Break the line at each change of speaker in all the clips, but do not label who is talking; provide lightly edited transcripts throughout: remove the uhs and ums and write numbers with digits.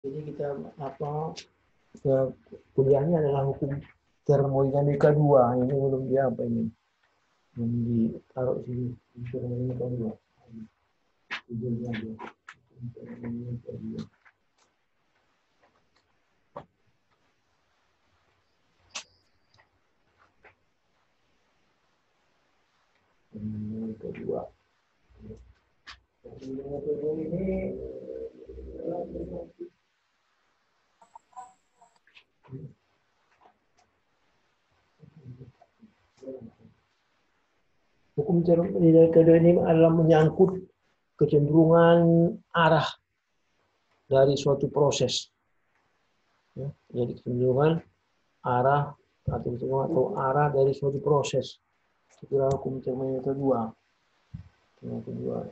Jadi kita apa kuliahnya adalah hukum termodinamika 2. Ini belum dia apa ini? Belum ditaruh sini termodinamika 2. Judulnya dia. Termodinamika 2. Termodinamika 2. Termodinamika 2 ini hukum termodinamika 2 ini adalah menyangkut kecenderungan arah dari suatu proses. Ya, jadi kecenderungan arah atau arah dari suatu proses. Itulah hukum termodinamika kedua. Yang kedua.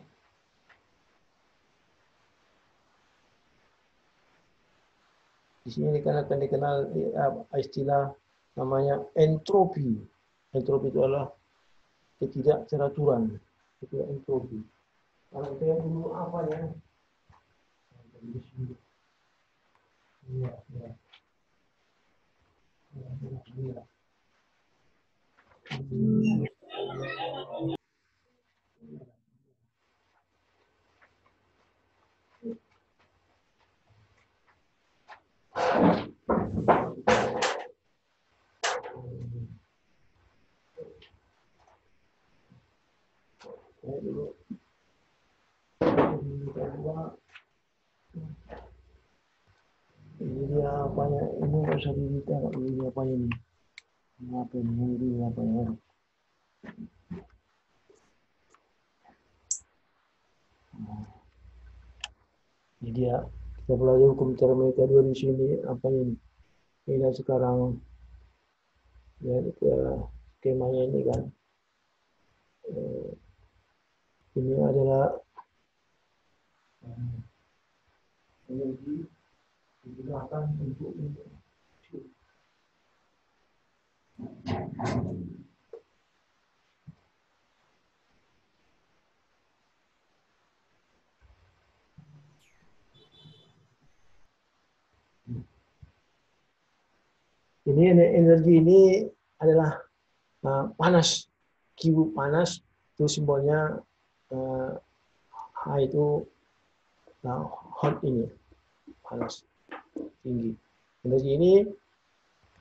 Di sini akan dikenal istilah namanya entropi. Entropi itu adalah ketidakteraturan. Itu entropi. Kalau saya dulu apa ya? Iya, iya. Iya. Saya dulu ini dia apanya ini nggak usah dilihat ini apa ini apa ini apa ya ini dia kita belajar hukum termodinamika 2 di sini apa ini sekarang ya ke skemanya ini kan ini adalah energi digunakan untuk ini energi ini adalah panas, Q panas itu simbolnya H itu hot ini panas tinggi. Energi ini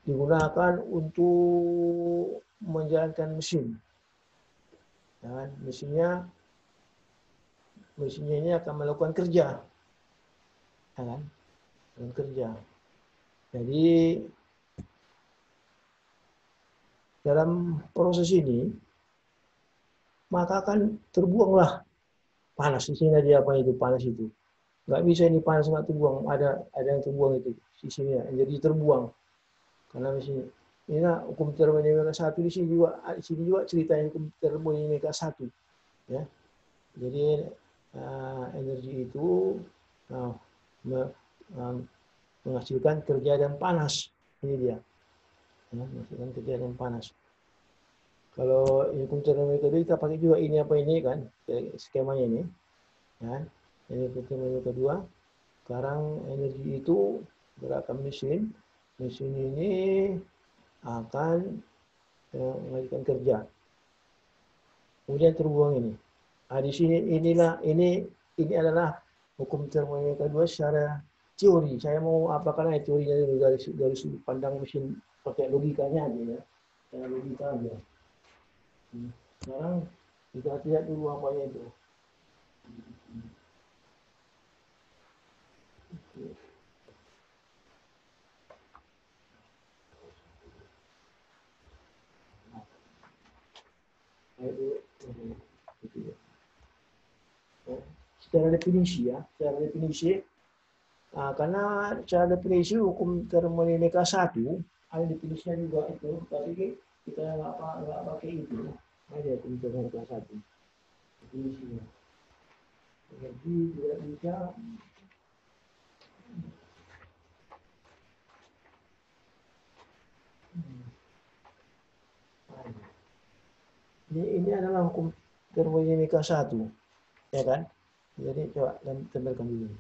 digunakan untuk menjalankan mesin. Dan mesinnya ini akan melakukan kerja, kan? Kerja. Jadi dalam proses ini maka akan terbuanglah panas. Di sini dia apa itu panas itu. Nggak bisa ini panas nggak terbuang. Ada yang terbuang itu sisinya. Jadi terbuang karena di sini. Ini hukum termodinamika 1 di sini juga ceritanya hukum termodinamika 1. Ya. Jadi energi itu menghasilkan kerja dan panas. Ini dia. Ya, menghasilkan kerja dan panas. Kalau hukum termodinamika 2 kita pakai juga ini apa ini kan skemanya ini. Ya. Ini hukum termodinamika 2. Sekarang energi itu gerakan mesin. Mesin ini akan melakukan kerja. Kemudian terbuang ini. Di sini ini adalah hukum termodinamika 2 secara teori. Saya mau apakan teorinya dari sudut pandang mesin pakai logikanya aja ya. Secara logika aja. Sekarang kita lihat dulu apanya itu. Secara definisi ya, karena secara definisi hukum termodinamika 1 ada definisinya juga itu, tapi kita nggak pakai itu. Ada hukum termodinamika 1 definisinya. Jadi tidak bisa ini adalah hukum termodinamika 1, ya kan? Jadi coba tempelkan dulu.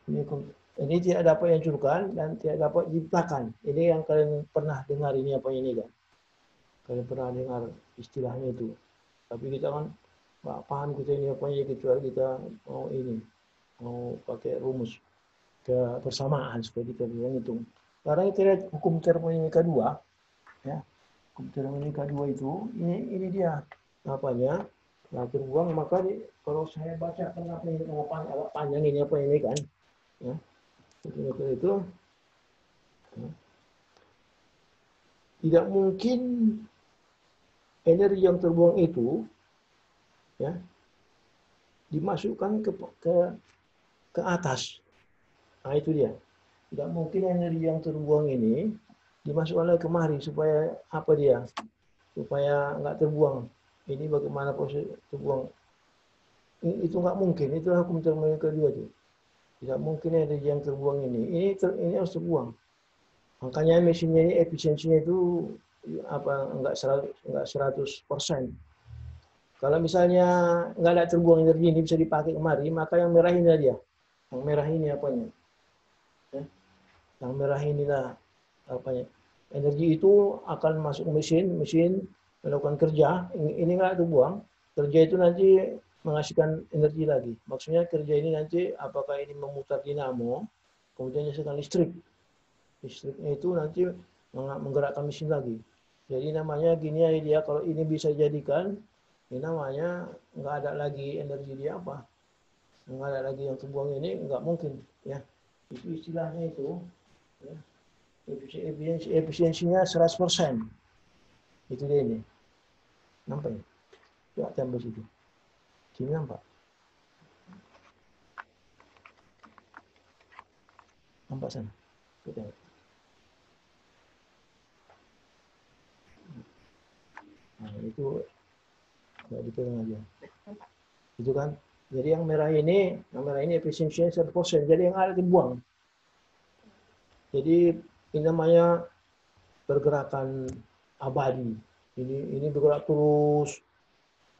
Ini tidak dapat dihancurkan dan tidak dapat diciptakan. Ini yang kalian pernah dengar ini apa ini kan? Kalian pernah dengar istilahnya itu. Tapi kita kan nggak paham kita ini apa ini kecuali kita mau ini mau pakai rumus kebersamaan supaya kita bisa hitung. Sekarang kita lihat hukum termodinamika 2, ya. Hukum termodinamika 2 itu ini dia apanya? Nah, terbuang maka kalau saya baca kenapa ini agak panjang ini apa ini kan? Ya. Itu ya. Tidak mungkin energi yang terbuang itu ya dimasukkan ke atas. Nah, itu dia. Tidak mungkin energi yang terbuang ini dimasukkan lagi kemari supaya apa dia? Supaya nggak terbuang. Ini bagaimana proses terbuang? Itu nggak mungkin. Itulah hukum termodinamika kedua itu. Tidak mungkin energi yang terbuang ini harus terbuang. Makanya mesinnya ini efisiensinya itu apa enggak 100%. Kalau misalnya nggak ada terbuang energi ini bisa dipakai kemari, maka yang merah ini dia. Yang merah ini apanya? Ya. Yang merah inilah apanya? Energi itu akan masuk ke mesin melakukan kerja. Ini nggak terbuang. Kerja itu nanti menghasilkan energi lagi. Maksudnya kerja ini nanti apakah ini memutar dinamo, kemudian menghasilkan listrik. Listriknya itu nanti menggerakkan mesin lagi. Jadi namanya gini ya dia, kalau ini bisa jadikan, ini namanya nggak ada lagi energi dia apa, nggak ada lagi yang terbuang ini nggak mungkin ya. Itu istilahnya itu ya. Efisiensinya 100%. Itu dia ini. Nampak ya? Coba tambah situ. Sini nampak? Nampak sana? Kita. Nah, itu nggak dipegang aja. Itu kan. Jadi yang merah ini efisiensinya 100%. Jadi yang ada dibuang. Jadi ini namanya pergerakan abadi. Ini bergerak terus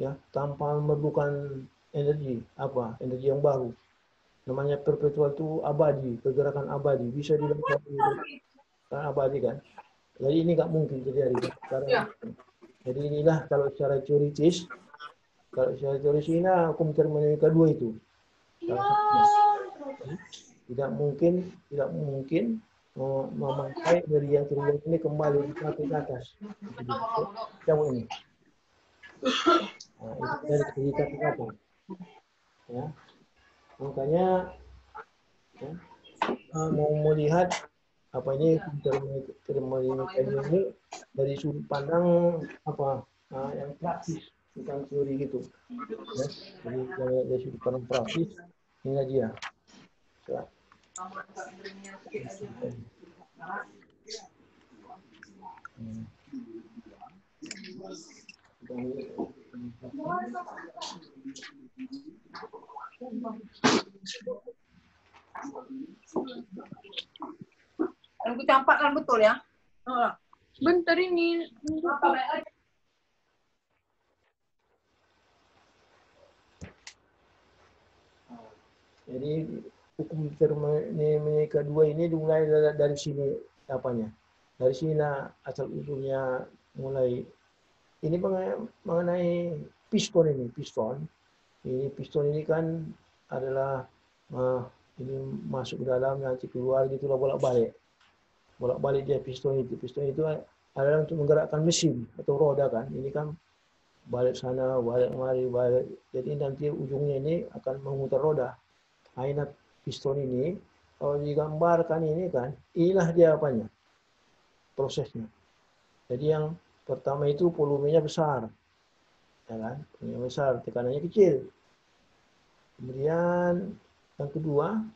ya tanpa memerlukan energi yang baru. Namanya perpetual itu abadi, pergerakan abadi, bisa dilakukan abadi kan. Jadi ini nggak mungkin terjadi karena jadi inilah kalau secara teoritis ini hukum termodinamika 2 itu. Tidak mungkin memakai dari yang terbuang ini kembali ke atas. Jauh ini. Nah, itu dari segi kata-kata. Ya. Makanya ya, mau melihat apa ini termodinamika ini dari sudut pandang yang praktis, bukan teori gitu. Ya. Jadi dari sudut pandang praktis ini dia. Ya.
Aku campakkan betul ya. Bentar ini.
Jadi hukum termodinamika 2 ini dimulai dari sini apanya? Dari sini asal usulnya mulai. Ini mengenai piston ini, Ini piston ini kan adalah ini masuk ke dalam nanti keluar gitu bolak-balik. Bolak-balik dia piston itu. Piston itu adalah untuk menggerakkan mesin atau roda kan. Ini kan balik sana, balik kemari, balik. Jadi nanti ujungnya ini akan memutar roda. Nah, piston ini kalau digambarkan ini kan, inilah dia apanya? Prosesnya. Jadi yang pertama itu volumenya besar. Ya kan? Volumenya besar, tekanannya kecil. Kemudian yang kedua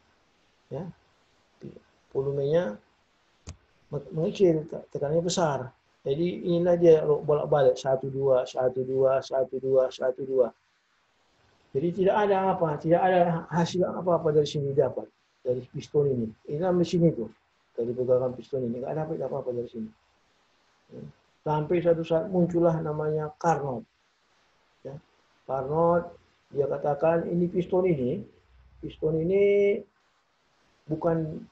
ya, volumenya mengecil, tekanannya besar. Jadi inilah dia bolak-balik 1 2 1 2 1 2 1 2. Jadi tidak ada hasil apa-apa dari sini dapat dari piston ini. Inilah mesin itu. Dari pergerakan piston ini nggak dapat apa-apa dari sini. Sampai satu saat muncullah namanya Carnot. Ya. Carnot dia katakan ini piston ini bukan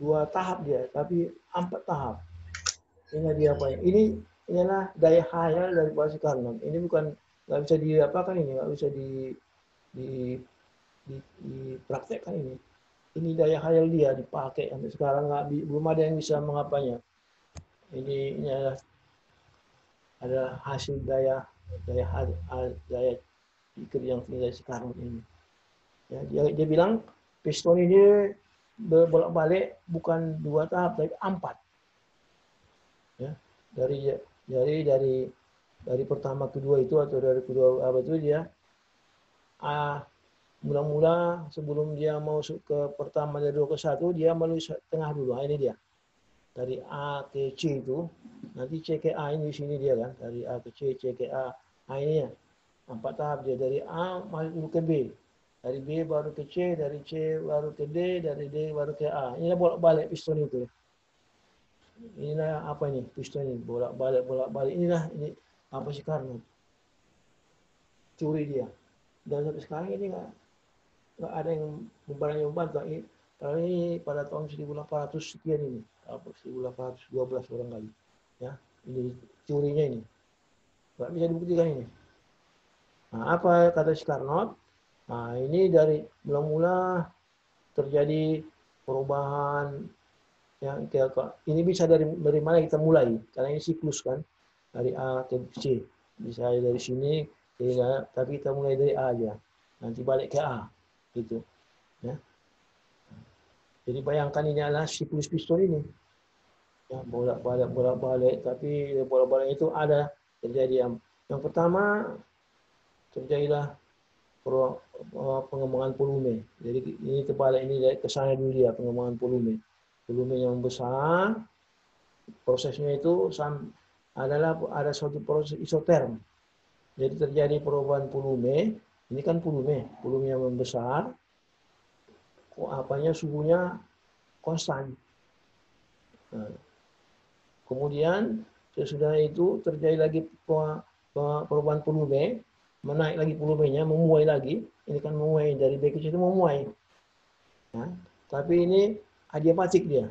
2 tahap dia, tapi 4 tahap. Ini dia apa ya? Ini inilah daya khayal dari Pak Soekarno. Ini bukan nggak bisa diapakan ini, nggak bisa di, dipraktekkan ini. Ini daya khayal dia dipakai sampai sekarang belum ada yang bisa mengapanya. Ini ada hasil daya pikir yang tinggal sekarang ini. Ya, dia bilang piston ini bolak-balik bukan 2 tahap tapi 4. Ya, dari pertama kedua itu atau dari kedua apa itu dia mula-mula sebelum dia masuk ke pertama dari 2 ke 1 dia melalui tengah dulu. Ini dia. Dari A ke C itu, nanti C ke A ini di sini dia kan, dari A ke C, C ke A. Ini ya, 4 tahap dia. Dari A masuk ke B, dari B baru ke C, dari C baru ke D, dari D baru ke A. Inilah bolak-balik piston itu. Inilah apa ini piston ini, bolak-balik. Inilah ini apa sih karena curi dia. Dan sampai sekarang ini nggak ada yang membantu. Kalau ini pada tahun 1800 sekian ini, 1812 orang kali. Ya, ini curinya ini. Nggak bisa dibuktikan ini. Nah, apa kata Soekarno? Nah, ini dari mula-mula terjadi perubahan yang ini bisa dari mana kita mulai? Karena ini siklus kan, dari A ke C. Bisa dari sini, tapi kita mulai dari A aja. Nanti balik ke A, gitu. Ya. Jadi bayangkan ini adalah siklus piston ini. Ya, bolak-balik, tapi bolak-balik itu ada terjadi yang pertama terjadilah pengembangan volume. Jadi ini terbalik ini dari kesana dulu dia pengembangan volume. Volume yang besar, prosesnya itu adalah ada suatu proses isoterm. Jadi terjadi perubahan volume. Ini kan volume yang membesar. Suhunya konstan. Nah, kemudian sesudah itu terjadi lagi perubahan volume, menaik lagi volumenya, memuai lagi. Ini kan memuai dari B ke C itu memuai. Nah, tapi ini adiabatik dia.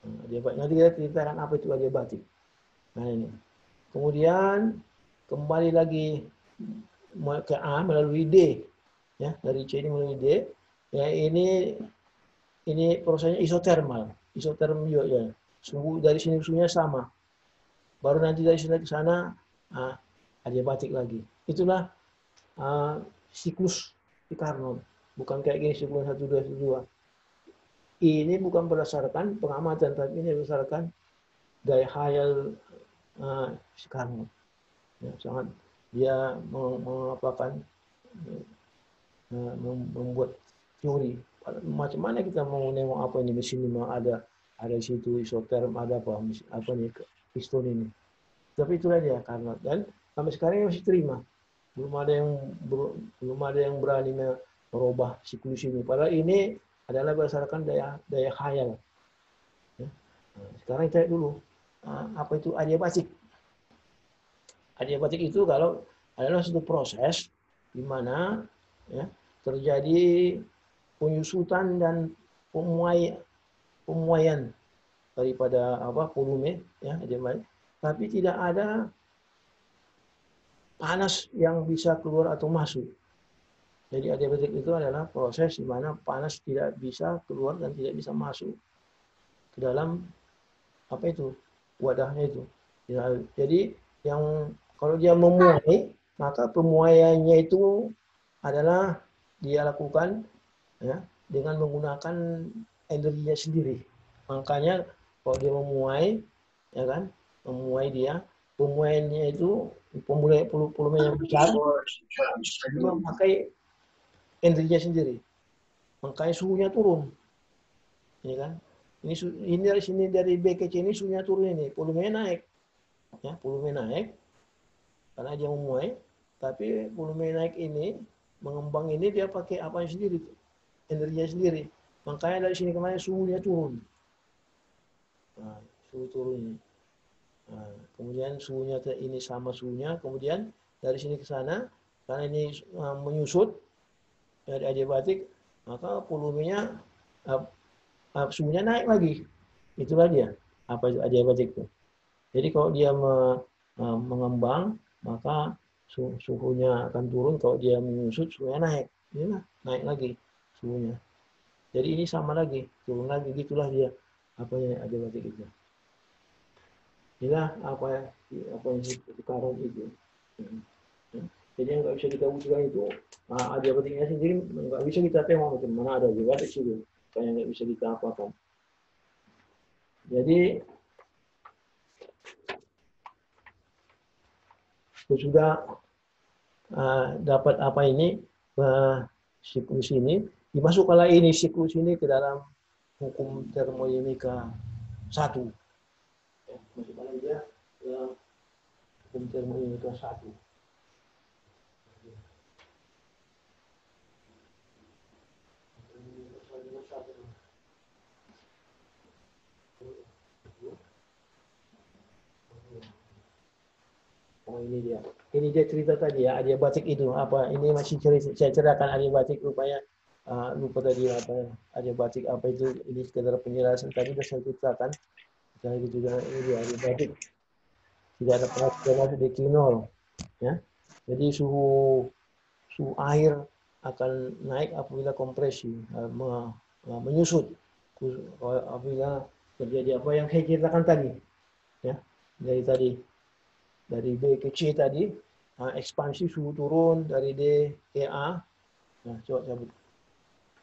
Nanti kita ceritakan apa itu adiabatik. Nah ini. Kemudian kembali lagi ke A melalui D. Ya, dari C ini melalui D. Ya, ini prosesnya isotermal. Isoterm juga ya. Suhu dari sini suhunya sama. Baru nanti dari sini ke sana adiabatik lagi. Itulah siklus di Carnot. Bukan kayak gini siklus 1, 2, 1, 2. Ini bukan berdasarkan pengamatan, tapi ini berdasarkan daya khayal Soekarno. Ya, sangat dia membuat teori. Macam mana kita mau nengok apa ini mesin ini ada situ isoterm, ada apa nih piston ini. Tapi itulah dia karena dan sampai sekarang masih terima. Belum ada yang berani merubah siklus ini. Padahal ini adalah berdasarkan daya khayal. Ya. Nah, sekarang kita lihat dulu apa itu adiabatik. Adiabatik itu kalau adalah suatu proses di mana ya, terjadi penyusutan dan pemuaian daripada volume ya adiabatik, tapi tidak ada panas yang bisa keluar atau masuk. Jadi adiabatik itu adalah proses di mana panas tidak bisa keluar dan tidak bisa masuk ke dalam wadahnya itu. Ya, jadi yang kalau dia memuai, maka pemuaiannya itu adalah dia lakukan ya, dengan menggunakan energinya sendiri. Makanya kalau dia memuai, ya kan, pemuaiannya itu volume yang besar, dia memakai energinya sendiri. Makanya suhunya turun, ya kan? Ini dari sini dari B ke C ini suhunya turun ini, volumenya naik, ya volume naik. Karena dia memuai, tapi volume naik ini, mengembang ini dia pakai apa sendiri, energinya sendiri. Makanya dari sini kemarin suhunya turun. Nah, suhu turun. Nah, kemudian suhunya ini sama suhunya, kemudian dari sini ke sana, karena ini menyusut dari adiabatik, maka volumenya suhunya naik lagi. Itulah dia. Apa itu adiabatik itu? Jadi kalau dia mengembang, maka suhunya akan turun. Kalau dia menyusut, suhunya naik. Inilah, naik lagi suhunya. Jadi ini sama lagi, turun lagi. Gitulah dia apa yang adiabatik itu. Inilah apa yang sekarang itu. Jadi yang nggak bisa kita wujudkan itu adiabatiknya sendiri nggak bisa kita tengok macam mana ada juga di situ. Kayak nggak bisa kita apakan. Jadi sudah dapat apa ini siklus ini dimasukkanlah ini siklus ini ke dalam hukum termodinamika 1. Ya, masukkanlah dia ke hukum termodinamika 1. Oh ini dia. Ini dia cerita tadi ya, adiabatik itu apa? Ini masih saya ceritakan adiabatik rupanya lupa tadi apa adiabatik apa itu, ini sekedar penjelasan tadi sudah saya ceritakan. Saya juga ini dia adiabatik. Tidak ada transformasi di Q0 ya. Jadi suhu air akan naik apabila kompresi menyusut. Apabila terjadi apa yang saya ceritakan tadi ya. Dari B ke C tadi, ekspansi suhu turun dari D ke A. Nah, coba cabut.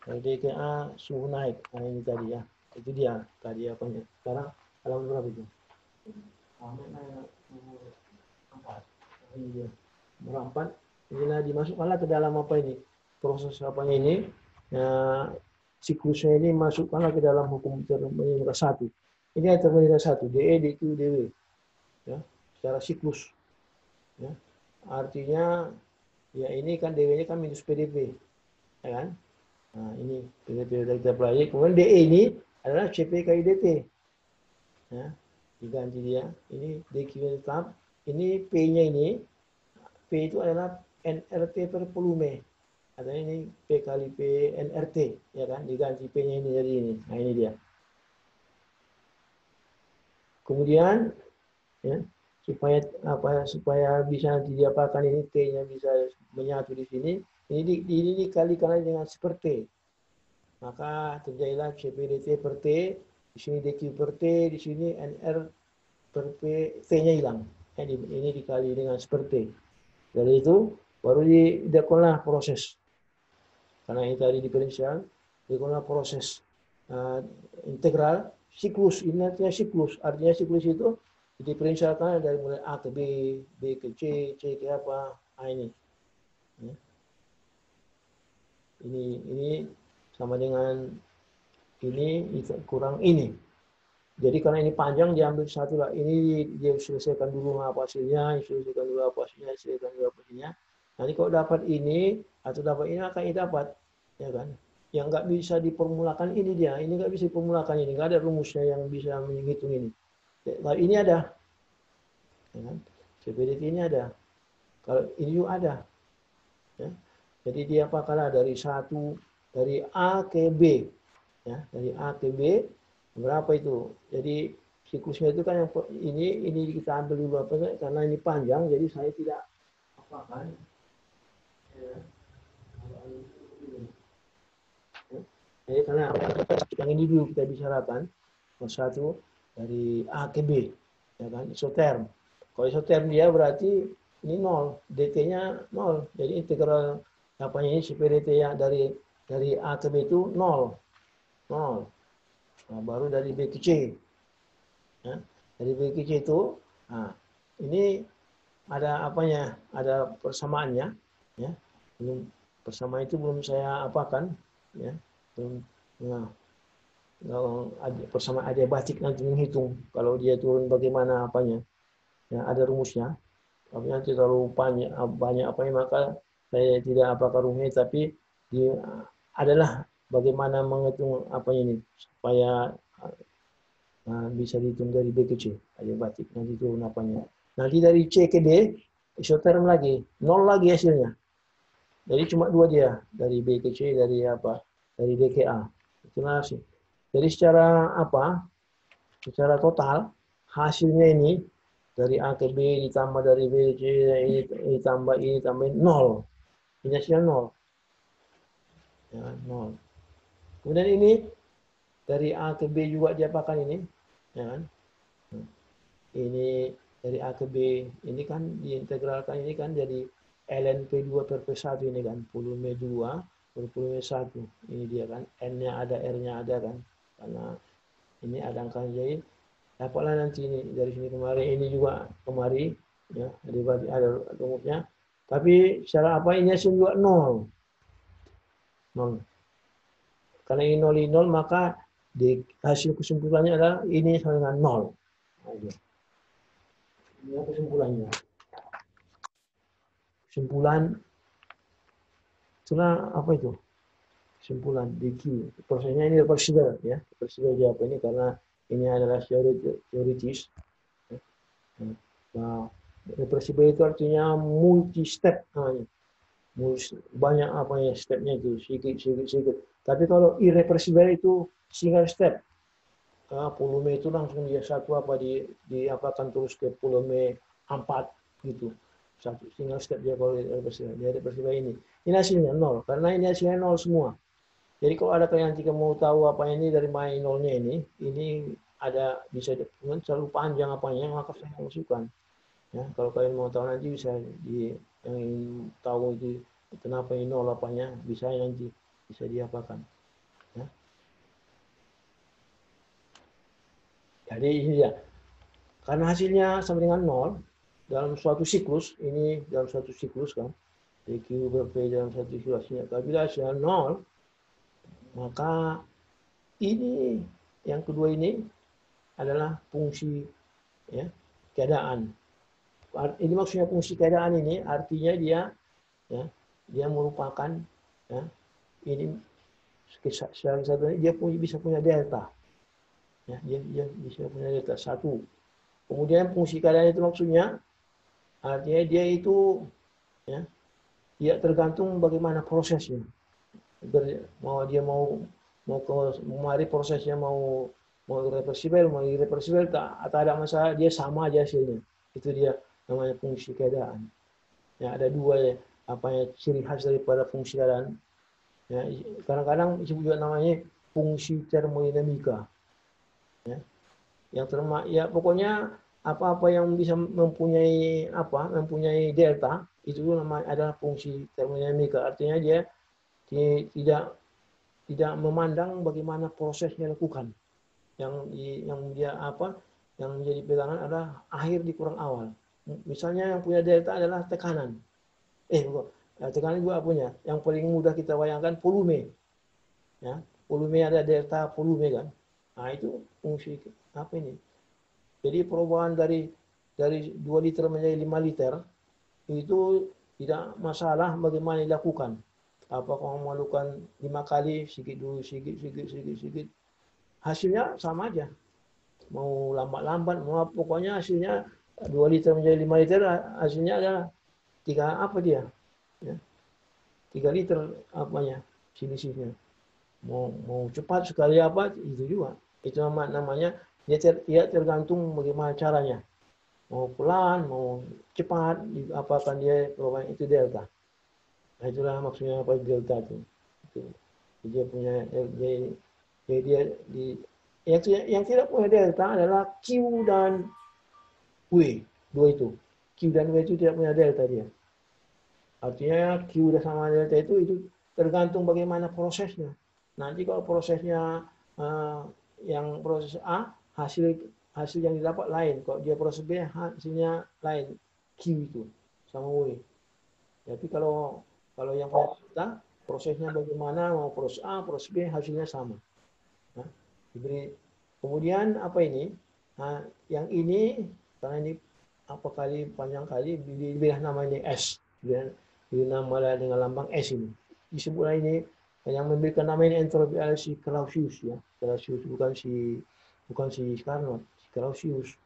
Dari D ke A suhu naik. Nah, ini tadi ya. Itu dia tadi apanya. Sekarang halaman berapa itu? Ini dia. Merampat. Inilah dimasukkanlah ke dalam apa ini? Proses apanya ini? Siklusnya ini masukkanlah ke dalam hukum termodinamika 1. Ini ada termodinamika 1. DE, DQ, DW. Ya, secara siklus. Ya. Artinya ya ini kan DW ini kan minus PdP, ya kan? Nah ini PdP dari kita pelajari. Kemudian DE ini adalah CP kali dt, ya, diganti dia. Ini DQ tetap. Ini P-nya ini, P itu adalah nRT per volume. Artinya ini P kali P nRT, ya kan? Diganti P-nya ini jadi ini. Nah ini dia. Kemudian ya, supaya bisa diapakan ini T-nya bisa menyatu di sini, ini dikalikan dengan seperti, maka terjadilah CPDT per T, di sini DQ per T, di sini NR per P, T-nya hilang. Ini dikali dengan seperti. Dari itu baru dilakukanlah proses. Karena ini tadi diferensial, dilakukanlah proses integral siklus. Ini artinya siklus. Artinya siklus itu diferensialkan dari mulai A ke B, B ke C, C ke apa, ini. Ya. Ini sama dengan ini kurang ini. Jadi karena ini panjang diambil satu lah. Ini dia selesaikan dulu apa hasilnya, selesaikan dulu apa hasilnya, selesaikan dulu apa hasilnya. Nanti kalau dapat ini atau dapat ini akan dapat, ya kan? Yang nggak bisa diformulakan ini dia. Ini nggak bisa diformulakan ini. Nggak ada rumusnya yang bisa menghitung ini. Kalau ini ada, ya kan? CPDT ini ada. Kalau ini juga ada. Ya. Jadi dia apakah dari A ke B, ya, dari A ke B berapa itu? Jadi siklusnya itu kan yang ini kita ambil dulu apa karena ini panjang, jadi saya tidak apakan. Ya. Jadi karena yang ini dulu kita bicarakan, satu dari A ke B, ya kan, isoterm. Kalau isoterm dia berarti ini 0, dt-nya 0. Jadi integral apanya ini CPDT yang dari A ke B itu 0. Nah, baru dari B ke C. Ya, dari B ke C itu, nah, ini ada apanya? Ada persamaannya, ya. Belum persamaan itu belum saya apakan, ya. Belum. Nah, persamaan adiabatik nanti menghitung kalau dia turun bagaimana apanya. Ya, ada rumusnya. Tapi nanti terlalu banyak apanya maka saya tidak apakah rumusnya, tapi adalah bagaimana menghitung apanya ini supaya bisa dihitung dari B ke C adiabatik nanti turun apanya. Nanti dari C ke D isoterm lagi 0 lagi hasilnya. Jadi cuma 2 dia dari B ke C dari D ke A. Itulah sih. Jadi secara apa? Secara total hasilnya ini dari A ke B ditambah dari B C ini tambah nol. Ini hasilnya nol. Ya, nol. Kemudian ini dari A ke B juga diapakan ini? Ya kan? Ini dari A ke B, ini kan diintegralkan ini kan jadi ln P2 per P1 ini kan, volume 2 per volume 1. Ini dia kan, N-nya ada, R-nya ada kan. Karena ini ada angka jadi dapatlah nanti ini dari sini kemari, ini juga kemari ya, ada rumusnya. Tapi secara apa ini hasil juga nol. Nol. Karena ini nol, maka di hasil kesimpulannya adalah ini sama dengan nol. Ini kesimpulannya. Kesimpulan itulah apa itu? Kesimpulan DQ. Prosesnya ini reversible ya. Reversible dia apa ini karena ini adalah teoritis. Nah, reversible itu artinya multi step namanya. Banyak apa ya stepnya itu sedikit. Tapi kalau irreversible itu single step. Volume itu langsung dia satu apa diapakan terus ke volume 4 gitu. Satu single step dia kalau reversible ini. Ini hasilnya nol karena ini hasilnya nol semua. Jadi kalau ada kalian jika mau tahu apa ini dari main nolnya ini ada bisa terlalu panjang apanya maka saya masukkan. Ya, kalau kalian mau tahu nanti bisa yang tahu itu kenapa ini nol apanya bisa nanti bisa diapakan. Ya. Jadi ini dia. Karena hasilnya sama dengan nol dalam suatu siklus ini dalam suatu siklus kan DQ ber P dalam satu siklus hasilnya. Apabila hasilnya nol maka ini yang kedua ini adalah fungsi ya, keadaan. Ini maksudnya fungsi keadaan ini artinya dia merupakan ya, ini secara satu dia bisa punya delta. Ya, dia bisa punya delta satu. Kemudian fungsi keadaan itu maksudnya artinya dia itu ya, dia tergantung bagaimana prosesnya. Mau kemari prosesnya mau reversibel, mau irreversibel tak ada masalah, dia sama aja hasilnya. Itu dia namanya fungsi keadaan. Ya, ada dua ya, apa ya ciri khas daripada fungsi keadaan. Ya, kadang-kadang disebut juga namanya fungsi termodinamika. Ya, ya pokoknya apa-apa yang bisa mempunyai delta itu namanya adalah fungsi termodinamika. Artinya dia tidak memandang bagaimana prosesnya dilakukan. Yang menjadi pegangan adalah akhir dikurang awal. Misalnya yang punya delta adalah tekanan. Tekanan juga punya. Yang paling mudah kita bayangkan volume. Ya, volume ada delta volume kan. Nah, itu fungsi apa ini? Jadi perubahan dari 2 liter menjadi 5 liter itu tidak masalah bagaimana dilakukan. Apakah melakukan 5 kali sedikit dulu sedikit. Hasilnya sama aja. Mau lambat-lambat, mau pokoknya hasilnya 2 liter menjadi 5 liter hasilnya adalah 3 liter apanya selisihnya. Mau cepat sekali apa itu juga. Itu namanya dia tergantung bagaimana caranya. Mau pelan, mau cepat, apakan dia perubahan itu delta. Nah, itulah maksudnya apa delta itu. Dia punya yang tidak punya delta adalah Q dan W. Dua itu. Q dan W itu tidak punya delta dia. Artinya Q udah sama delta itu tergantung bagaimana prosesnya. Nanti kalau prosesnya yang proses A hasil yang didapat lain. Kalau dia proses B hasilnya lain. Q itu sama W. Tapi kalau yang kita prosesnya bagaimana mau proses A, proses B hasilnya sama. Nah, diberi kemudian apa ini? Nah, yang ini karena ini panjang kali diberi nama ini S. Dinamalah dengan lambang S ini. Disebutlah ini yang memberikan nama ini entropi adalah si Clausius ya. Clausius bukan si Carnot, si Clausius.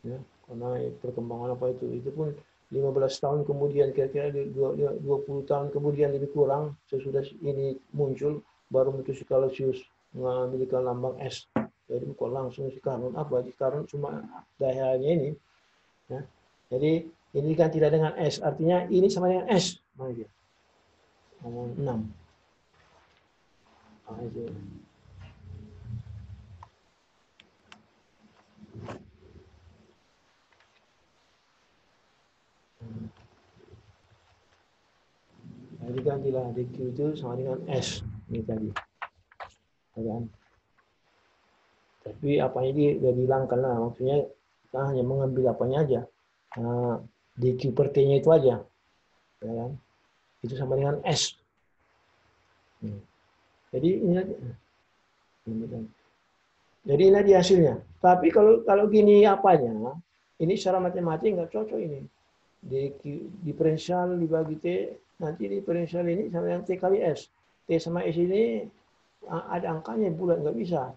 Ya, karena perkembangan apa itu pun 15 tahun kemudian, kira-kira 20 tahun kemudian lebih kurang sesudah ini muncul baru muncul si Clausius mengambilkan lambang S. Jadi bukan langsung si Karnon apa, di Karnon cuma daerahnya ini. Ya. Jadi ini kan tidak dengan S, artinya ini sama dengan S. Mana dia? Nomor 6. Nah, itu. Jadi gantilah DQ itu sama dengan S. Ini tadi. Kan? Tapi apanya ini udah dihilangkan lah. Maksudnya kita hanya mengambil apanya aja. DQ per T-nya itu aja. Ya kan? Itu sama dengan S. Jadi ini dia hasilnya. Tapi kalau gini apanya, ini secara matematik nggak cocok ini. Diferensial dibagi T, nanti diferensial ini sama dengan T kali S. T sama S ini ada angkanya bulat, nggak bisa.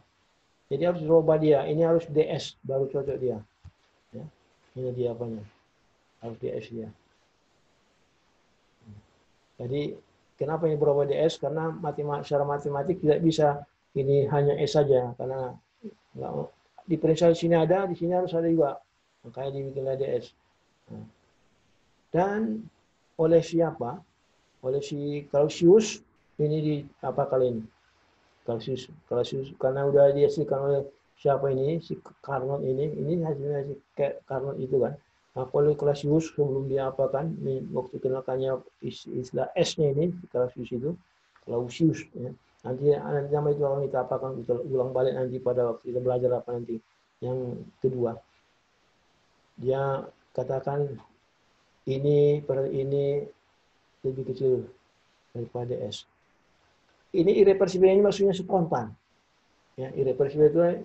Jadi harus dirubah dia. Ini harus DS, baru cocok dia. Ya. Ini dia apanya. Harus DS dia. Jadi kenapa ini berubah DS? Karena secara matematik tidak bisa ini hanya S saja. Karena diferensial di sini ada, di sini harus ada juga. Makanya dibikinlah DS. Nah. Dan oleh siapa? Oleh si Clausius ini di apa kali ini? Clausius karena udah dihasilkan oleh siapa ini? Si Carnot ini hasilnya si Carnot itu kan. Nah, oleh Clausius sebelum dia apakan, waktu kenalkannya istilah S-nya ini, Clausius itu, Clausius ya. Nanti nama itu akan kita apakan, kita ulang balik nanti pada waktu kita belajar apa nanti. Yang kedua, dia katakan ini lebih kecil daripada S. Ini irreversible ini maksudnya spontan. Ya, irreversible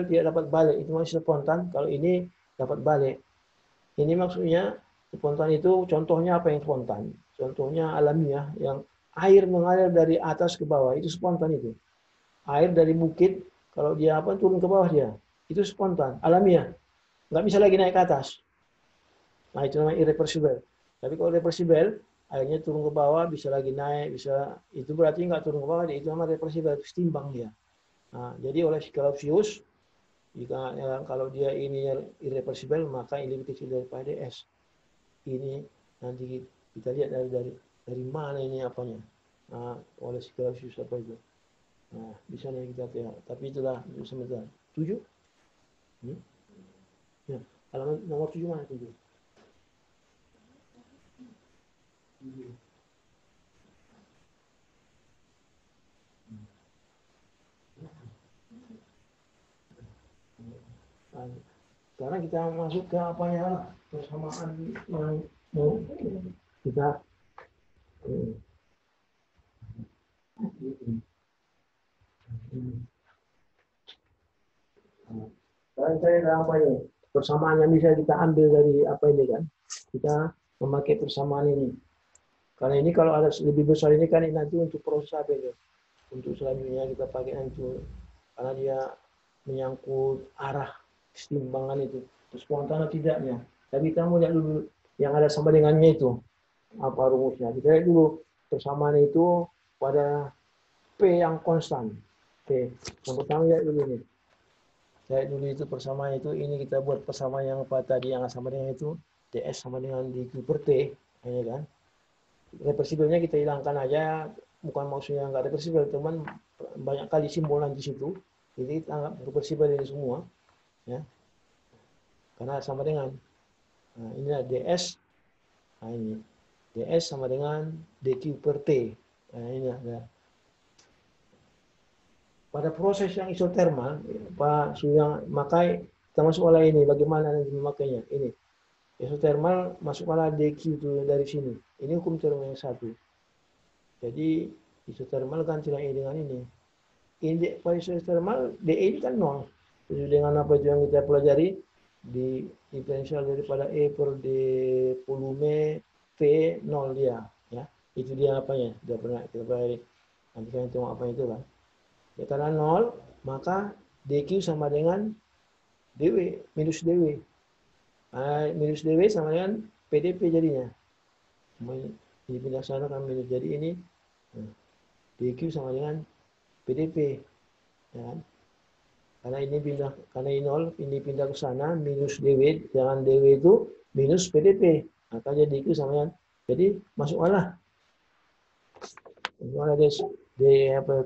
tidak dapat balik, itu masih spontan. Kalau ini dapat balik. Ini maksudnya spontan itu contohnya apa yang spontan? Contohnya alamiah yang air mengalir dari atas ke bawah, itu spontan itu. Air dari bukit kalau dia turun ke bawah dia, itu spontan, alamiah. Nggak bisa lagi naik ke atas. Nah, itu namanya irreversible. Tapi kalau reversible, airnya turun ke bawah, bisa lagi naik, bisa itu berarti nggak turun ke bawah, itu namanya reversible, setimbang dia. Nah, jadi oleh Clausius, jika kalau dia ini irreversible, maka ini lebih kecil daripada S. Ini nanti kita lihat dari mana ini apanya. Nah, oleh Clausius apa itu. Nah, bisa nih kita lihat. Tapi itulah sebentar. 7? Ya, halaman nomor 7 mana 7? Sekarang kita masuk ke apanya persamaan yang kita sekarang saya ada apa ini persamaan yang bisa kita ambil dari apa ini kan, kita memakai persamaan ini. Karena ini kalau ada lebih besar ini kan nanti untuk proses apa itu, untuk selanjutnya kita pakai nanti karena dia menyangkut arah keseimbangan itu spontan atau tidaknya. Tapi kamu lihat dulu yang ada sama dengannya itu apa rumusnya. Kita lihat dulu persamaan itu pada P yang konstan. Oke, yang pertama lihat dulu nih. Lihat dulu itu persamaan itu, ini kita buat persamaan yang apa tadi yang sama dengan itu, DS sama dengan dQ per T, ini kan. Reversibelnya kita hilangkan aja, bukan maksudnya nggak reversibel, teman banyak kali simbolan di situ, jadi kita anggap reversibel ini semua, ya, karena sama dengan, nah, inilah DS, nah ini, DS sama dengan dQ per T, nah ini ada. Pada proses yang isotermal, Pak Suyang, maka kita masuk oleh ini, bagaimana nanti memakainya, ini. Isotermal masuklah dQ itu dari sini. Ini hukum termal yang satu. Jadi isotermal gantilah E dengan ini. Indeks pada isotermal DE ini kan 0. Sesuai dengan apa itu yang kita pelajari di diferensial daripada E per D volume V 0 dia. Ya, itu dia apanya? Sudah pernah kita pelajari. Nanti kita tengok apa itu kan. Ya, karena 0 maka DQ sama dengan DW minus DW. Minus DW sama dengan PDP jadinya. Ini pindah sana kan minus, jadi ini DQ sama dengan PDP. Ya kan? Karena ini 0, ini pindah ke sana, minus DW, jangan DW itu minus PDP. Maka jadi Q sama dengan, jadi masuklah. Masuklah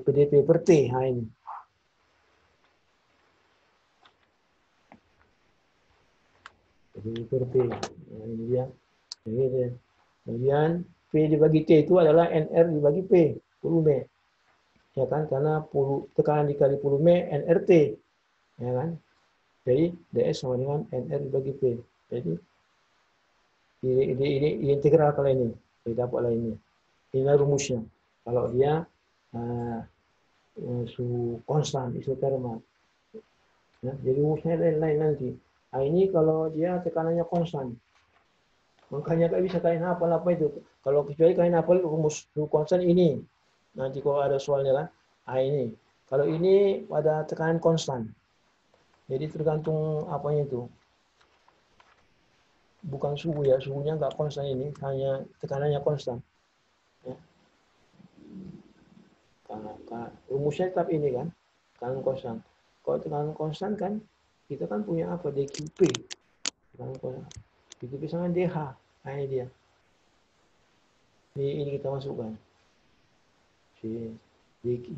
PDP per T. Nah ini. PDP per T. Nah ini dia. Ini dia. Kemudian P dibagi T itu adalah NR dibagi P, volume. Ya kan? Karena tekanan dikali volume NRT. Ya kan? Jadi DS sama dengan NR dibagi P. Jadi ini integral kalau ini. Kita dapat ini. Inilah rumusnya. Kalau dia suhu konstan, isotermal. Ya, jadi rumusnya lain-lain nanti. Nah ini kalau dia tekanannya konstan. Makanya nggak bisa kalian hafal apa itu. Kalau kecuali kalian hafal rumus suhu konstan ini. Nanti kalau ada soalnya kan. Nah ini. Kalau ini pada tekanan konstan. Jadi tergantung apanya itu. Bukan suhu ya, suhunya nggak konstan ini, hanya tekanannya konstan. Ya. Karena rumusnya tetap ini kan, tekanan konstan. Kalau tekanan konstan kan, kita kan punya apa? DQP. Tekanan konstan. DQP sama DH. Nah ini dia. Ini kita masukkan.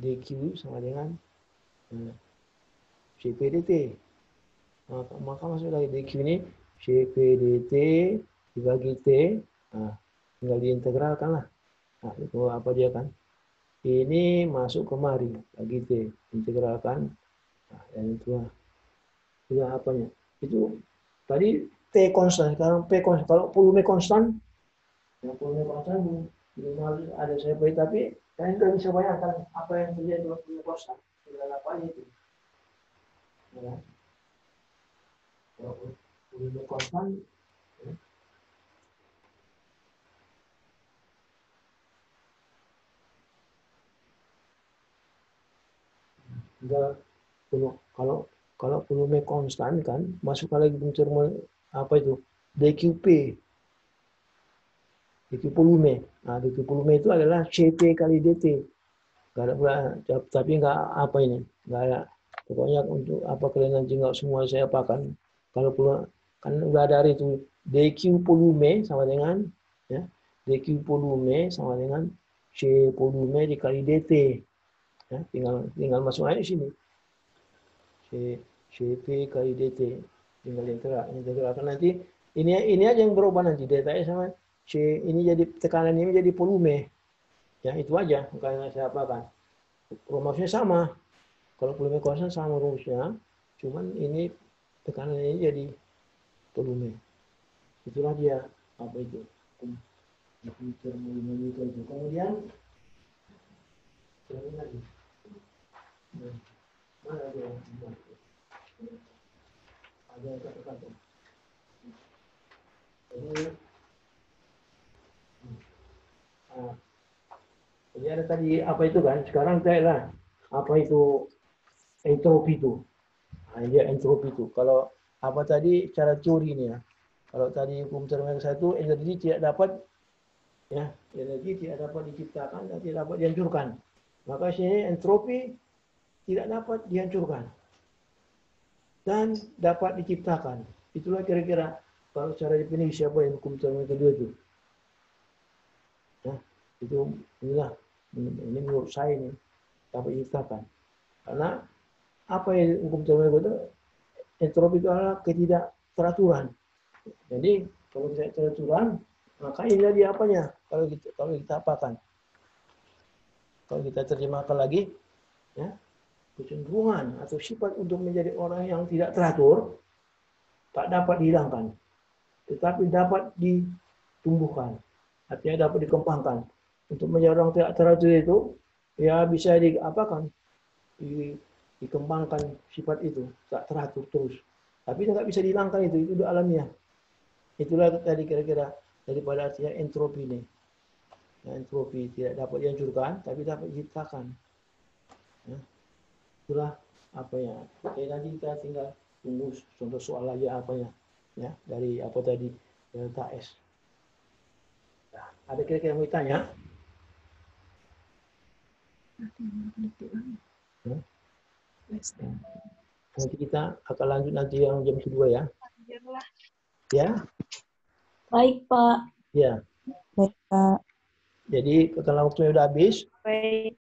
DQ sama dengan CPDT. Maka masuk lagi DQ ini CPDT dibagi T. Nah, tinggal diintegralkan lah. Nah, itu apa dia kan? Ini masuk kemari bagi T. Integralkan. Nah, yang itu lah. Itu apanya? Itu tadi T konstan, sekarang P konstan. Kalau volume konstan, ya volume konstan belum harus ada CP, tapi kalian nggak bisa bayangkan apa yang terjadi kalau volume konstan. Tinggal apa itu? Ya. Kalau volume konstan, ya. Tinggal kalau volume konstan kan masukkan lagi unsur apa itu DQP. DQ volume. Nah, DQ volume itu adalah CP kali DT. Gak ada, tapi nggak apa ini, nggak ada. Pokoknya untuk apa kalian nanti nggak semua saya apakan. Kalau perlu kan udah ada itu DQ volume sama dengan ya DQ volume sama dengan C volume dikali DT. Ya, tinggal masuk aja di sini. CP kali DT. Tinggal integralkan nanti ini aja yang berubah nanti delta S sama C ini jadi tekanan ini jadi volume. Ya itu aja makanya saya apakan. Rumusnya sama. Kalau volume konstan sama rumusnya, cuman ini tekanan ini jadi volume. Itulah dia apa itu termodinamika itu. Kemudian ini lagi. Mana dia? Ada kata-kata. Jadi ada tadi apa itu kan? Sekarang saya lah apa itu entropi itu. Nah, dia entropi itu. Kalau apa tadi cara teori ini ya. Kalau tadi hukum termodinamika satu energi tidak dapat ya energi tidak dapat diciptakan dan tidak dapat dihancurkan. Maka sini entropi tidak dapat dihancurkan dan dapat diciptakan. Itulah kira-kira kalau cara definisi apa yang hukum termodinamika kedua itu. Nah, itu inilah ini menurut saya ini dapat diciptakan. Karena apa yang hukum termodinamika itu entropi itu adalah ketidakteraturan. Jadi kalau tidak teraturan maka inilah dia apanya kalau kita apakan. Kalau kita terjemahkan lagi ya kecenderungan atau sifat untuk menjadi orang yang tidak teratur tak dapat dihilangkan, tetapi dapat ditumbuhkan, artinya dapat dikembangkan. Untuk menjadi orang tidak teratur itu ya bisa diapakan, dikembangkan sifat itu tak teratur terus, tapi tidak bisa dihilangkan itu udah alamiah. Itulah tadi kira-kira daripada artinya entropi ini. Ya, entropi tidak dapat dihancurkan, tapi dapat diciptakan. Ya. Itulah apa ya. Oke, nanti kita tinggal tunggu contoh soal aja apa ya dari apa tadi delta S. Nah, ada kira-kira yang mau ditanya? Nanti kita akan lanjut nanti yang jam kedua ya. Ya,
Baik, Pak.
ya.
Baik, Pak.
Jadi kalau waktunya udah habis,
Baik.